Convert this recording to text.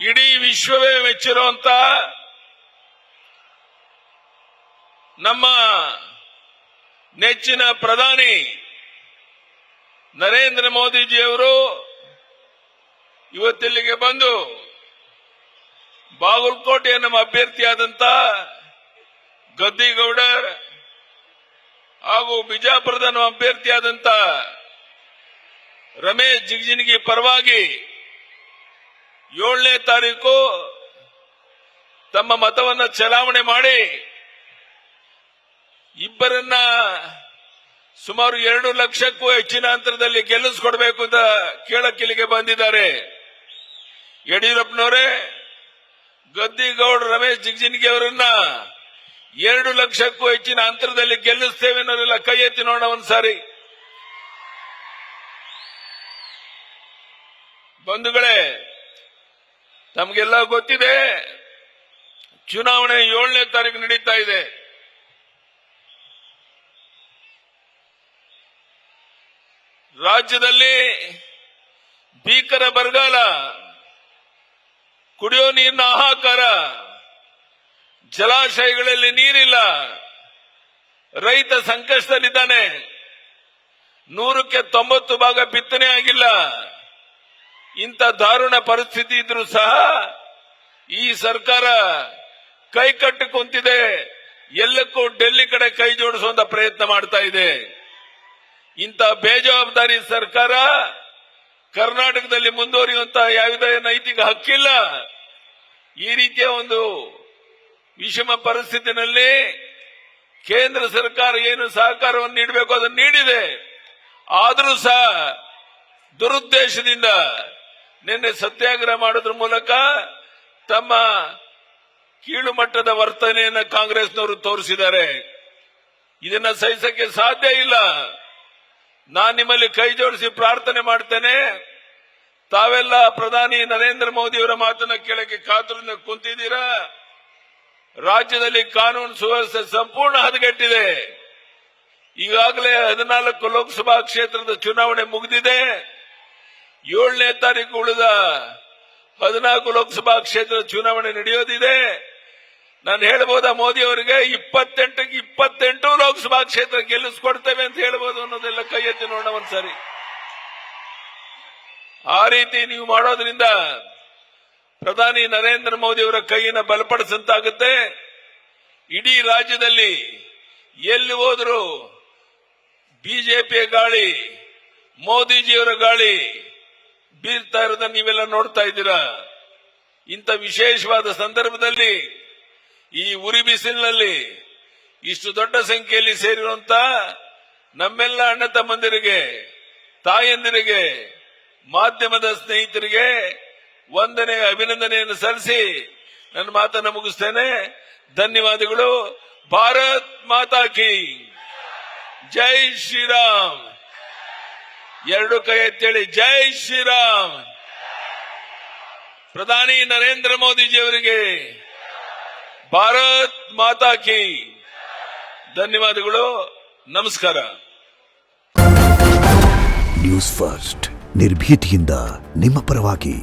ಇಡೀ ವಿಶ್ವವೇ ಮೆಚ್ಚಿರುವಂತ ನಮ್ಮ ನೆಚ್ಚಿನ ಪ್ರಧಾನಿ ನರೇಂದ್ರ ಮೋದಿಜಿಯವರು ಇವತ್ತಿಲ್ಲಿಗೆ ಬಂದು ಬಾಗಲಕೋಟೆಯ ನಮ್ಮ ಅಭ್ಯರ್ಥಿಯಾದಂತ ಗದ್ದಿಗೌಡರ್ ಹಾಗೂ ಬಿಜಾಪುರದ ನಮ್ಮ ಅಭ್ಯರ್ಥಿಯಾದಂತ ರಮೇಶ್ ಜಿಗಜಿಣಗಿ ಪರವಾಗಿ 7ನೇ ತಾರೀಕು ತಮ್ಮ ಮತವನ್ನು ಚಲಾವಣೆ ಮಾಡಿ ಇಬ್ಬರನ್ನ ಸುಮಾರು 2 ಲಕ್ಷಕ್ಕೂ ಹೆಚ್ಚಿನ ಅಂತರದಲ್ಲಿ ಗೆಲ್ಲಿಸಿಕೊಡಬೇಕು ಅಂತ ಕೇಳಕ್ಕಿಲ್ಲಿಗೆ ಬಂದಿದ್ದಾರೆ. ಯಡಿಯೂರಪ್ಪನವರೇ, ಗದ್ದಿಗೌಡ ರಮೇಶ್ ಜಿಗಜಿಣಗಿ ಅವರನ್ನ 2 ಲಕ್ಷಕ್ಕೂ ಹೆಚ್ಚಿನ ಅಂತರದಲ್ಲಿ ಗೆಲ್ಲಿಸ್ತೇವೆ ಅನ್ನೋರೆಲ್ಲ ಕೈ ಎತ್ತಿ ನೋಡೋಣ ಒಂದ್ಸಾರಿ. ಬಂಧುಗಳೇ, ತಮಗೆಲ್ಲ ಗೊತ್ತಿದೆ, ಚುನಾವಣೆ 7ನೇ ತಾರೀಕು ನಡೀತಾ ಇದೆ. ರಾಜ್ಯದಲ್ಲಿ ಭೀಕರ ಬರಗಾಲ, ಕುಡಿಯೋ ನೀರಿನ ಹಾಹಾಕಾರ, ಜಲಾಶಯಗಳಲ್ಲಿ ನೀರಿಲ್ಲ, ರೈತ ಸಂಕಷ್ಟದಲ್ಲಿದ್ದಾನೆ, 100ಕ್ಕೆ 90 ಭಾಗ ಬಿತ್ತನೆ ಆಗಿಲ್ಲ. ಇಂಥ ದಾರುಣ ಪರಿಸ್ಥಿತಿ ಇದ್ರೂ ಸಹ ಈ ಸರ್ಕಾರ ಕೈ ಕಟ್ಟಿ ಕುಂತಿದೆ. ಎಲ್ಲಕ್ಕೂ ಡೆಲ್ಲಿ ಕಡೆ ಕೈ ಜೋಡಿಸುವಂತ ಪ್ರಯತ್ನ ಮಾಡ್ತಾ ಇದೆ. ಇಂಥ ಬೇಜವಾಬ್ದಾರಿ ಸರ್ಕಾರ ಕರ್ನಾಟಕದಲ್ಲಿ ಮುಂದುವರಿಯುವಂತಹ ಯಾವುದೇ ನೈತಿಕ ಹಕ್ಕಿಲ್ಲ. ಈ ರೀತಿಯ ಒಂದು ವಿಷಮ ಪರಿಸ್ಥಿತಿನಲ್ಲಿ ಕೇಂದ್ರ ಸರ್ಕಾರ ಏನು ಸಹಕಾರವನ್ನು ನೀಡಬೇಕು ಅದನ್ನು ನೀಡಿದೆ. ಆದರೂ ಸಹ ದುರುದ್ದೇಶದಿಂದ ನಿನ್ನೆ ಸತ್ಯಾಗ್ರಹ ಮಾಡೋದ್ರ ಮೂಲಕ ತಮ್ಮ ಕೀಳು ಮಟ್ಟದ ವರ್ತನೆಯನ್ನು ಕಾಂಗ್ರೆಸ್ನವರು ತೋರಿಸಿದ್ದಾರೆ. ಇದನ್ನ ಸಹಿಸಕ್ಕೆ ಸಾಧ್ಯ ಇಲ್ಲ. ನಾನು ನಿಮ್ಮಲ್ಲಿ ಕೈ ಜೋಡಿಸಿ ಪ್ರಾರ್ಥನೆ ಮಾಡ್ತೇನೆ. ತಾವೆಲ್ಲ ಪ್ರಧಾನಿ ನರೇಂದ್ರ ಮೋದಿಯವರ ಮಾತನ್ನ ಕೇಳಕ್ಕೆ ಕಾತುರದಿಂದ ಕುಂತಿದ್ದೀರಾ. ರಾಜ್ಯದಲ್ಲಿ ಕಾನೂನು ಸುವ್ಯವಸ್ಥೆ ಸಂಪೂರ್ಣ ಹದಗೆಟ್ಟಿದೆ. ಈಗಾಗಲೇ 14 ಲೋಕಸಭಾ ಕ್ಷೇತ್ರದ ಚುನಾವಣೆ ಮುಗಿದಿದೆ. 7ನೇ ತಾರೀಕು ಉಳಿದ 14 ಲೋಕಸಭಾ ಕ್ಷೇತ್ರದ ಚುನಾವಣೆ ನಡೆಯೋದಿದೆ. ನಾನು ಹೇಳ್ಬೋದಾ ಮೋದಿ ಅವರಿಗೆ 28ಕ್ಕೆ 28 ಲೋಕಸಭಾ ಕ್ಷೇತ್ರ ಗೆಲ್ಲಿಸ್ಕೊಡ್ತೇವೆ ಅಂತ ಹೇಳ್ಬೋದು ಅನ್ನೋದೆಲ್ಲ ಕೈ ಎತ್ತಿ ನೋಡೋಣ ಒಂದ್ಸರಿ. ಆ ರೀತಿ ನೀವು ಮಾಡೋದ್ರಿಂದ ಪ್ರಧಾನಿ ನರೇಂದ್ರ ಮೋದಿ ಅವರ ಕೈಯನ್ನು ಬಲಪಡಿಸಂತಾಗುತ್ತೆ. ಇಡೀ ರಾಜ್ಯದಲ್ಲಿ ಎಲ್ಲಿ ಹೋದರೂ ಬಿಜೆಪಿಯ ಗಾಳಿ, ಮೋದಿಜಿಯವರ ಗಾಳಿ ಬೀರ್ತಾ ಇರೋದನ್ನ ನೀವೆಲ್ಲ ನೋಡ್ತಾ ಇದ್ದೀರಾ. ಇಂಥ ವಿಶೇಷವಾದ ಸಂದರ್ಭದಲ್ಲಿ ಈ ಉರಿ ಬಿಸಿಲಿನಲ್ಲಿ ಇಷ್ಟು ದೊಡ್ಡ ಸಂಖ್ಯೆಯಲ್ಲಿ ಸೇರಿರುವಂತ ನಮ್ಮೆಲ್ಲ ಅಣ್ಣ ತಮ್ಮಂದಿರಿಗೆ, ತಾಯಂದಿರಿಗೆ, ಮಾಧ್ಯಮದ ಸ್ನೇಹಿತರಿಗೆ ವಂದನೆ, ಅಭಿನಂದನೆಯನ್ನು ಸಲ್ಲಿಸಿ ನನ್ನ ಮಾತನ್ನು ಮುಗಿಸ್ತೇನೆ. ಧನ್ಯವಾದಗಳು. ಭಾರತ್ ಮಾತಾ ಕಿ ಜೈ ಶ್ರೀರಾಮ್. 2 ಕೈ ಎತ್ತೇಳಿ ಜೈ ಶ್ರೀರಾಮ್. ಪ್ರಧಾನಿ ನರೇಂದ್ರ ಮೋದಿಜಿಯವರಿಗೆ ಭಾರತ್ ಮಾತಾ ಕಿ. ಧನ್ಯವಾದಗಳು. ನಮಸ್ಕಾರ. ನ್ಯೂಸ್ ಫಸ್ಟ್, ನಿರ್ಭೀತಿಯಿಂದ ನಿಮ್ಮ ಪರವಾಗಿ.